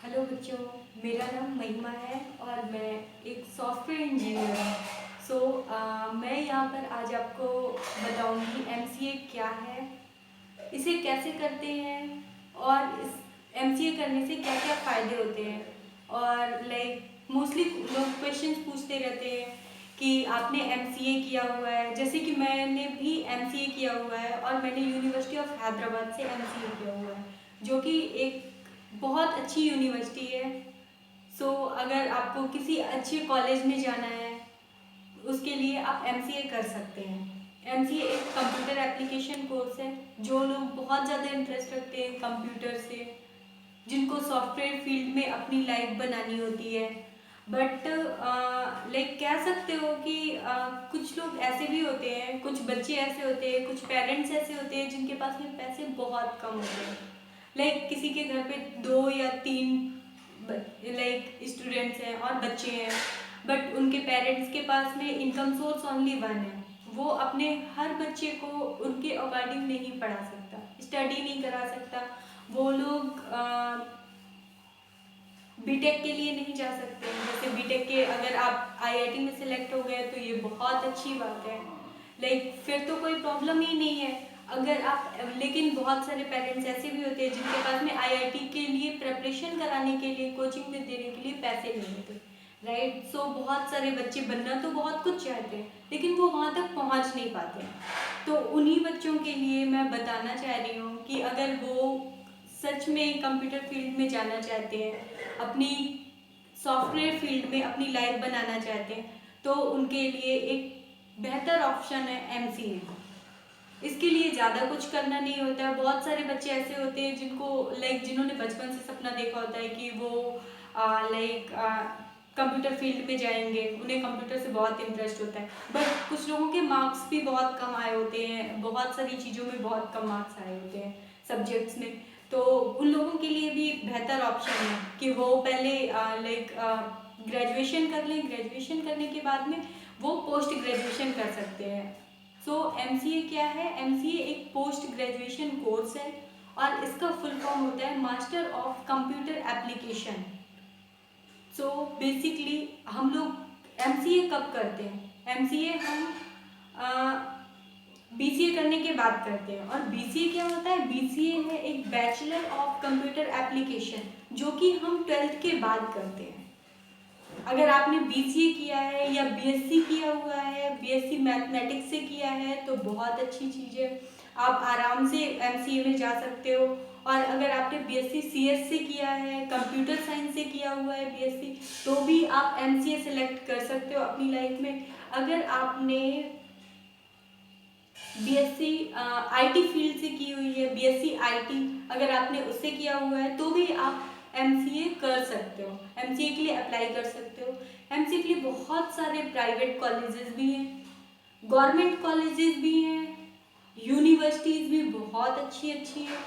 Hello बच्चों, मेरा नाम महिमा है और मैं एक सॉफ्टवेयर इंजीनियर हूँ। मैं यहाँ पर आज आपको बताऊँगी एमसीए क्या है, इसे कैसे करते हैं और इस एमसीए करने से क्या क्या फ़ायदे होते हैं। और मोस्टली लोग क्वेश्चंस पूछते रहते हैं कि आपने एमसीए किया हुआ है, जैसे कि मैंने भी एमसीए किया हुआ है और मैंने यूनिवर्सिटी ऑफ हैदराबाद से एमसीए किया हुआ है, जो कि एक बहुत अच्छी यूनिवर्सिटी है। अगर आपको किसी अच्छे कॉलेज में जाना है उसके लिए आप एमसीए कर सकते हैं। एमसीए एक कंप्यूटर एप्लीकेशन कोर्स है। जो लोग बहुत ज़्यादा इंटरेस्ट रखते हैं कंप्यूटर से, जिनको सॉफ्टवेयर फील्ड में अपनी लाइफ बनानी होती है, बट कह सकते हो कि कुछ लोग ऐसे भी होते हैं, कुछ बच्चे ऐसे होते हैं, कुछ पेरेंट्स ऐसे होते हैं जिनके पास में पैसे बहुत कम होते हैं। किसी के घर पे 2 या 3 स्टूडेंट्स हैं और बच्चे हैं, बट उनके पेरेंट्स के पास में इनकम सोर्स ओनली वन है। वो अपने हर बच्चे को उनके अकॉर्डिंग नहीं पढ़ा सकता, स्टडी नहीं करा सकता। वो लोग बीटेक के लिए नहीं जा सकते हैं। जैसे बीटेक के अगर आप आईआईटी में सिलेक्ट हो गए तो ये बहुत अच्छी बात है, फिर तो कोई प्रॉब्लम ही नहीं है। अगर आप लेकिन बहुत सारे पेरेंट्स ऐसे भी होते हैं जिनके पास में आईआईटी के लिए प्रिपरेशन कराने के लिए, कोचिंग में देने के लिए पैसे नहीं होते, राइट। बहुत सारे बच्चे बनना तो बहुत कुछ चाहते हैं लेकिन वो वहाँ तक पहुँच नहीं पाते हैं। तो उन्हीं बच्चों के लिए मैं बताना चाह रही हूँ कि अगर वो सच में कंप्यूटर फील्ड में जाना चाहते हैं, अपनी सॉफ्टवेयर फील्ड में अपनी लाइफ बनाना चाहते हैं, तो उनके लिए एक बेहतर ऑप्शन है एमसीए। इसके लिए ज़्यादा कुछ करना नहीं होता है। बहुत सारे बच्चे ऐसे होते हैं जिनको जिन्होंने बचपन से सपना देखा होता है कि वो कंप्यूटर फील्ड में जाएंगे, उन्हें कंप्यूटर से बहुत इंटरेस्ट होता है, बट कुछ लोगों के मार्क्स भी बहुत कम आए होते हैं, बहुत सारी चीज़ों में बहुत कम मार्क्स आए होते हैं सब्जेक्ट्स में। तो उन लोगों के लिए भी बेहतर ऑप्शन है कि वो पहले ग्रेजुएशन कर लें, ग्रेजुएशन करने के बाद में वो पोस्ट ग्रेजुएशन कर सकते हैं। एमसीए क्या है? एमसीए एक पोस्ट ग्रेजुएशन कोर्स है और इसका फुल फॉर्म होता है master of computer application. Basically हम लोग एमसीए कब करते हैं? एमसीए हम बीसीए करने के बाद करते हैं। और बीसीए क्या होता है? बीसीए है एक बैचलर ऑफ कंप्यूटर एप्लीकेशन, जो कि हम 12th के बाद करते हैं। अगर आपने बीसीए किया है या बीएससी किया हुआ है, बीएससी मैथमेटिक्स से किया है, तो बहुत अच्छी चीज़ है, आप आराम से एमसीए में जा सकते हो। और अगर आपने बीएससी सीएस से किया है, कंप्यूटर साइंस से किया हुआ है बीएससी, तो भी आप एमसीए सेलेक्ट कर सकते हो अपनी लाइफ में। अगर आपने बीएससी आईटी फील्ड से की हुई है, बीएससी आईटी अगर आपने उससे किया हुआ है, तो भी आप एमसीए कर सकते हो, एमसीए के लिए अप्लाई कर सकते हो। एमसीए के लिए बहुत सारे प्राइवेट कॉलेजेस भी हैं, गवर्नमेंट कॉलेजेस भी हैं, यूनिवर्सिटीज़ भी बहुत अच्छी अच्छी है।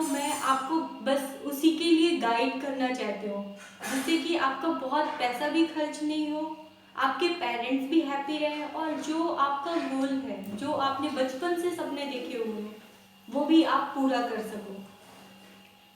मैं आपको बस उसी के लिए गाइड करना चाहती हूँ, जिससे कि आपका बहुत पैसा भी खर्च नहीं हो, आपके पेरेंट्स भी हैप्पी रहें, और जो आपका गोल है, जो आपने बचपन से सपने देखे हुए हैं, वो भी आप पूरा कर सको।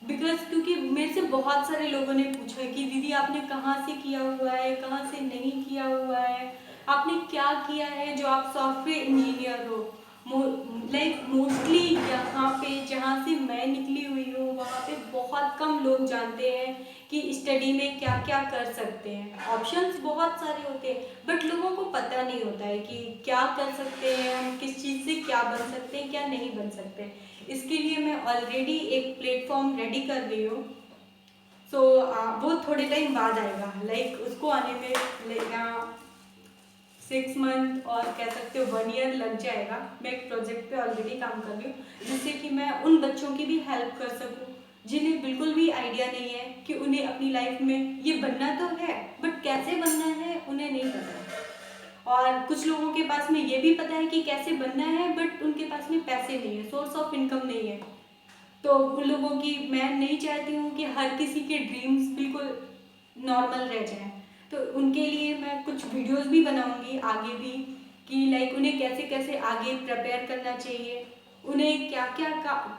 क्योंकि मेरे से बहुत सारे लोगों ने पूछा है कि दीदी आपने कहाँ से किया हुआ है, कहाँ से नहीं किया हुआ है, आपने क्या किया है जो आप सॉफ्टवेयर इंजीनियर हो। मोस्टली यहाँ पे जहाँ से मैं निकली हुई हूँ, वहाँ पे बहुत कम लोग जानते हैं कि स्टडी में क्या क्या कर सकते हैं। ऑप्शंस बहुत सारे होते हैं, बट लोगों को पता नहीं होता है कि क्या कर सकते हैं हम, किस चीज़ से क्या बन सकते हैं, क्या नहीं बन सकते। इसके लिए मैं ऑलरेडी एक प्लेटफॉर्म रेडी कर रही हूँ। वो थोड़े टाइम बाद आएगा, उसको आने में 6 मंथ और कह सकते हो 1 ईयर लग जाएगा। मैं एक प्रोजेक्ट पे ऑलरेडी काम कर रही हूँ, जिससे कि मैं उन बच्चों की भी हेल्प कर सकूँ जिन्हें बिल्कुल भी आइडिया नहीं है कि उन्हें अपनी लाइफ में ये बनना तो है, बट कैसे बनना है उन्हें नहीं पता है। और कुछ लोगों के पास में ये भी पता है कि कैसे बनना है, बट उनके पास में पैसे नहीं है, सोर्स ऑफ इनकम नहीं है। तो उन लोगों की, मैं नहीं चाहती हूँ कि हर किसी के ड्रीम्स बिल्कुल नॉर्मल रह जाएं। तो उनके लिए मैं कुछ वीडियोस भी बनाऊंगी आगे भी, कि उन्हें कैसे कैसे आगे प्रिपेयर करना चाहिए, उन्हें क्या क्या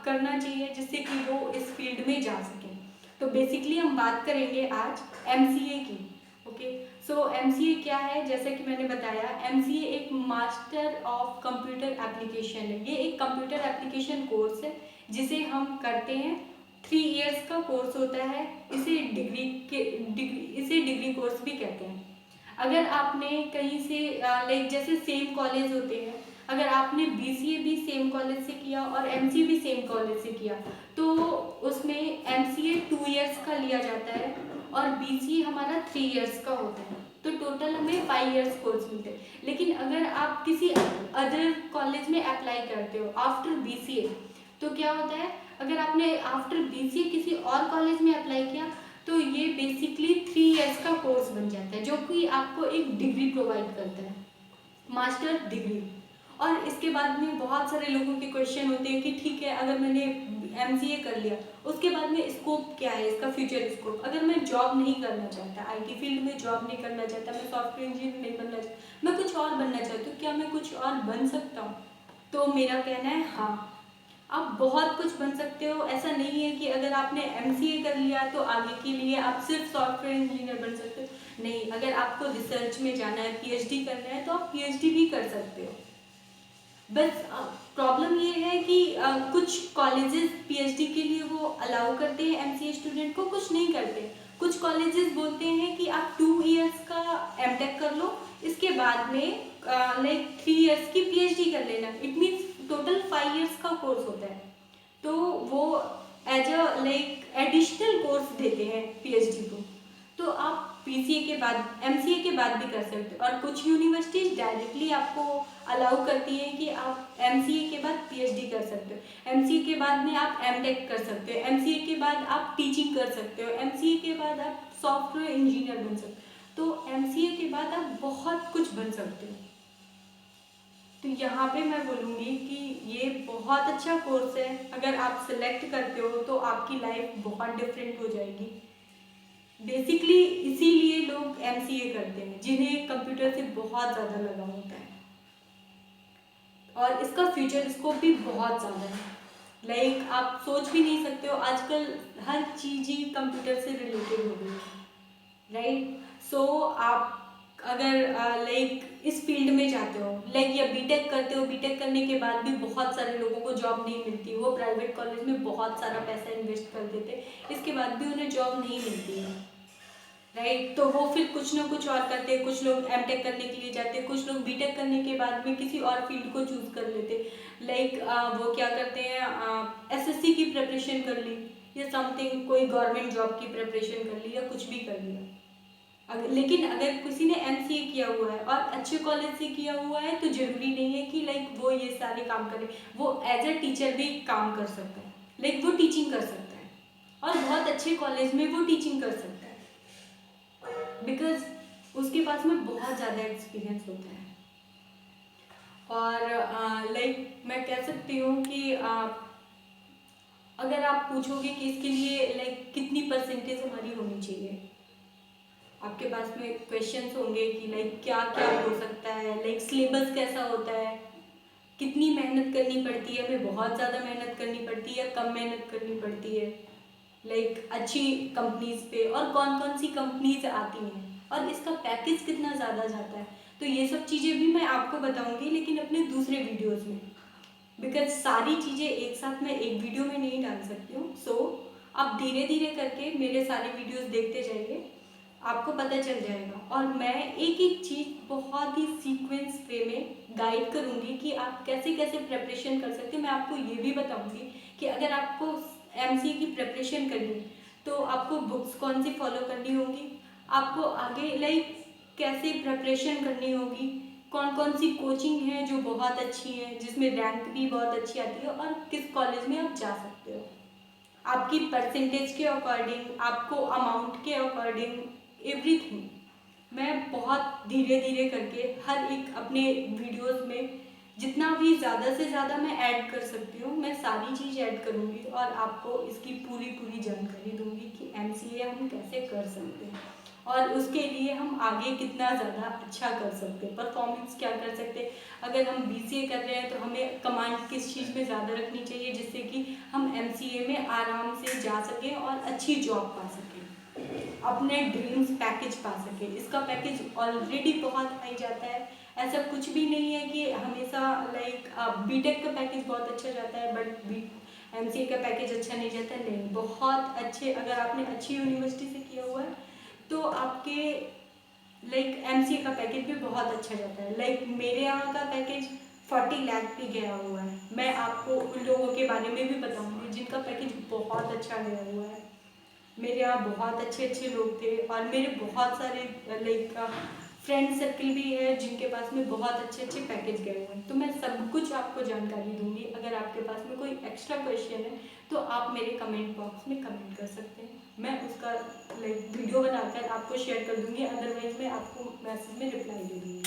करना चाहिए जिससे कि वो इस फील्ड में जा सकें। तो बेसिकली हम बात करेंगे आज एमसीए की। ओके, सो एमसीए क्या है? जैसा कि मैंने बताया, एमसीए एक मास्टर ऑफ कंप्यूटर एप्लीकेशन है। ये एक कंप्यूटर एप्लीकेशन कोर्स है जिसे हम करते हैं। 3 इयर्स का कोर्स होता है। इसे डिग्री कोर्स भी कहते हैं। अगर आपने कहीं से लाइक जैसे सेम कॉलेज होते हैं, अगर आपने बीसीए भी सेम कॉलेज से किया और एमसीए भी सेम कॉलेज से किया तो उसमें एमसीए 2 इयर्स का लिया जाता है और बीसीए हमारा 3 इयर्स का होता है। तो टोटल हमें 5 इयर्स कोर्स मिलते हैं। लेकिन अगर आप किसी अदर कॉलेज में अप्लाई करते हो आफ्टर बीसीए, तो क्या होता है, अगर आपने आफ्टर बीसीए किसी और कॉलेज में अप्लाई किया तो ये बेसिकली 3 इयर्स का कोर्स बन जाता है, जो कि आपको एक डिग्री प्रोवाइड करता है, मास्टर डिग्री। और इसके बाद में बहुत सारे लोगों के क्वेश्चन होते हैं कि ठीक है, अगर मैंने एमसीए कर लिया, उसके बाद में स्कोप क्या है, इसका फ्यूचर स्कोप। अगर मैं जॉब नहीं करना चाहता, आईटी फील्ड में जॉब नहीं करना चाहता, मैं सॉफ्टवेयर इंजीनियर नहीं बनना चाहता, मैं कुछ और बनना चाहती हूँ, क्या मैं कुछ और बन सकता हूँ? तो मेरा कहना है हाँ, आप बहुत कुछ बन सकते हो। ऐसा नहीं है कि अगर आपने एमसीए कर लिया तो आगे के लिए आप सिर्फ सॉफ्टवेयर इंजीनियर बन सकते हो। नहीं, अगर आपको रिसर्च में जाना है, पीएचडी करना है, तो आप पीएचडी भी कर सकते हो। बस प्रॉब्लम ये है कि कुछ कॉलेजेस पीएचडी के लिए वो अलाउ करते हैं एमसीए स्टूडेंट को, कुछ नहीं करते। कुछ कॉलेजेस बोलते हैं कि आप 2 इयर्स का एमटेक कर लो, इसके बाद में लाइक 3 इयर्स की पीएचडी कर लेना। इट मीन्स टोटल 5 इयर्स का कोर्स होता है। तो वो as a like additional course देते हैं पीएचडी को। तो आप पीसीए के बाद, एमसीए के बाद भी कर सकते हो। और कुछ यूनिवर्सिटीज डायरेक्टली आपको अलाउ करती हैं कि आप एमसीए के बाद पीएचडी कर सकते हो, एमसीए के बाद में आप एमटेक कर सकते हो, एमसीए के बाद आप टीचिंग कर सकते हो, एमसीए के बाद आप सॉफ्टवेयर इंजीनियर बन सकते हो। तो एमसीए के बाद आप बहुत कुछ बन सकते हो। तो यहाँ पे मैं बोलूँगी कि ये बहुत अच्छा कोर्स है। अगर आप सिलेक्ट करते हो तो आपकी लाइफ बहुत डिफरेंट हो जाएगी। बेसिकली इसीलिए लोग एमसीए करते हैं, जिन्हें कंप्यूटर से बहुत ज़्यादा लगाव होता है और इसका फ्यूचर स्कोप भी बहुत ज़्यादा है। लाइक आप सोच भी नहीं सकते हो, आजकल हर चीज़ ही कंप्यूटर से रिलेटेड हो गई है, राइट? सो आप अगर लाइक इस फील्ड में जाते हो, लाइक या बीटेक करते हो, बीटेक करने के बाद भी बहुत सारे लोगों को जॉब नहीं मिलती। वो प्राइवेट कॉलेज में बहुत सारा पैसा इन्वेस्ट कर देते, इसके बाद भी उन्हें जॉब नहीं मिलती है, राइट? तो वो फिर कुछ ना कुछ और करते हैं। कुछ लोग एमटेक करने के लिए जाते हैं, कुछ लोग बीटेक करने के बाद में किसी और फील्ड को चूज कर लेते। लाइक वो क्या करते हैं, एसएससी की प्रिपरेशन कर ली या समथिंग, कोई गवर्नमेंट जॉब की प्रिपरेशन कर ली या कुछ भी कर लिया। लेकिन अगर किसी ने एमसीए किया हुआ है और अच्छे कॉलेज से किया हुआ है तो जरूरी नहीं है कि लाइक वो ये सारे काम करे। वो एज अ टीचर भी काम कर सकता है, लाइक वो टीचिंग कर सकता है और बहुत अच्छे कॉलेज में वो टीचिंग कर सकता है, बिकॉज उसके पास में बहुत ज़्यादा एक्सपीरियंस होता है। और लाइक मैं कह सकती हूँ कि अगर आप पूछोगे कि इसके लिए लाइक कितनी परसेंटेज हमारी होनी चाहिए, आपके पास में क्वेश्चंस होंगे कि लाइक क्या क्या हो सकता है, लाइक सिलेबस कैसा होता है, कितनी मेहनत करनी पड़ती है, हमें बहुत ज़्यादा मेहनत करनी पड़ती है या कम मेहनत करनी पड़ती है, लाइक अच्छी कंपनीज पे, और कौन कौन सी कंपनीज आती हैं, और इसका पैकेज कितना ज़्यादा जाता है। तो ये सब चीज़ें भी मैं आपको बताऊंगी, लेकिन अपने दूसरे वीडियोस में, बिकॉज सारी चीज़ें एक साथ मैं एक वीडियो में नहीं डाल सकती हूँ। सो आप धीरे धीरे करके मेरे सारे वीडियोस देखते जाइए, आपको पता चल जाएगा। और मैं एक एक चीज़ बहुत ही सीक्वेंस वे में गाइड करूँगी कि आप कैसे कैसे प्रिपरेशन कर सकते हो। मैं आपको ये भी बताऊँगी कि अगर आपको एमसीए की प्रिपरेशन करनी तो आपको बुक्स कौन सी फॉलो करनी होगी, आपको आगे लाइक कैसे प्रिपरेशन करनी होगी, कौन कौन सी कोचिंग है जो बहुत अच्छी है, जिसमें रैंक भी बहुत अच्छी आती है, और किस कॉलेज में आप जा सकते हो, आपकी परसेंटेज के अकॉर्डिंग, आपको अमाउंट के अकॉर्डिंग, एवरीथिंग। मैं बहुत धीरे धीरे करके हर एक अपने वीडियोस में जितना भी ज़्यादा से ज़्यादा मैं ऐड कर सकती हूँ, मैं सारी चीज़ ऐड करूँगी और आपको इसकी पूरी पूरी जानकारी दूँगी कि एमसीए हम कैसे कर सकते हैं। और उसके लिए हम आगे कितना ज़्यादा अच्छा कर सकते हैं, परफॉर्मेंस क्या कर सकते हैं। अगर हम बीसीए कर रहे हैं तो हमें कमांड किस चीज़ में ज़्यादा रखनी चाहिए जिससे कि हम एमसीए में आराम से जा सकें और अच्छी जॉब पा सकें, अपने ड्रीम्स पैकेज पा सकें। इसका पैकेज ऑलरेडी बहुत हाई जाता है, ऐसा कुछ भी नहीं है कि हमेशा लाइक बीटेक का पैकेज बहुत अच्छा जाता है बट एमसीए का पैकेज अच्छा नहीं जाता है, नहीं, बहुत अच्छे, अगर आपने अच्छी यूनिवर्सिटी से किया हुआ है तो आपके लाइक एमसीए का पैकेज भी बहुत अच्छा जाता है। लाइक मेरे यहाँ का पैकेज 40 लाख भी गया हुआ है। मैं आपको उन लोगों के बारे में भी बताऊंगी जिनका पैकेज बहुत अच्छा गया हुआ है। मेरे यहाँ बहुत अच्छे अच्छे लोग थे और मेरे बहुत सारे लाइक फ्रेंड सर्कल भी है जिनके पास में बहुत अच्छे अच्छे पैकेज गए हुए हैं। तो मैं सब कुछ आपको जानकारी दूंगी। अगर आपके पास में कोई एक्स्ट्रा क्वेश्चन है तो आप मेरे कमेंट बॉक्स में कमेंट कर सकते हैं, मैं उसका लाइक वीडियो बनाकर आपको शेयर कर दूंगी, अदरवाइज मैं आपको मैसेज में रिप्लाई दे दूंगी।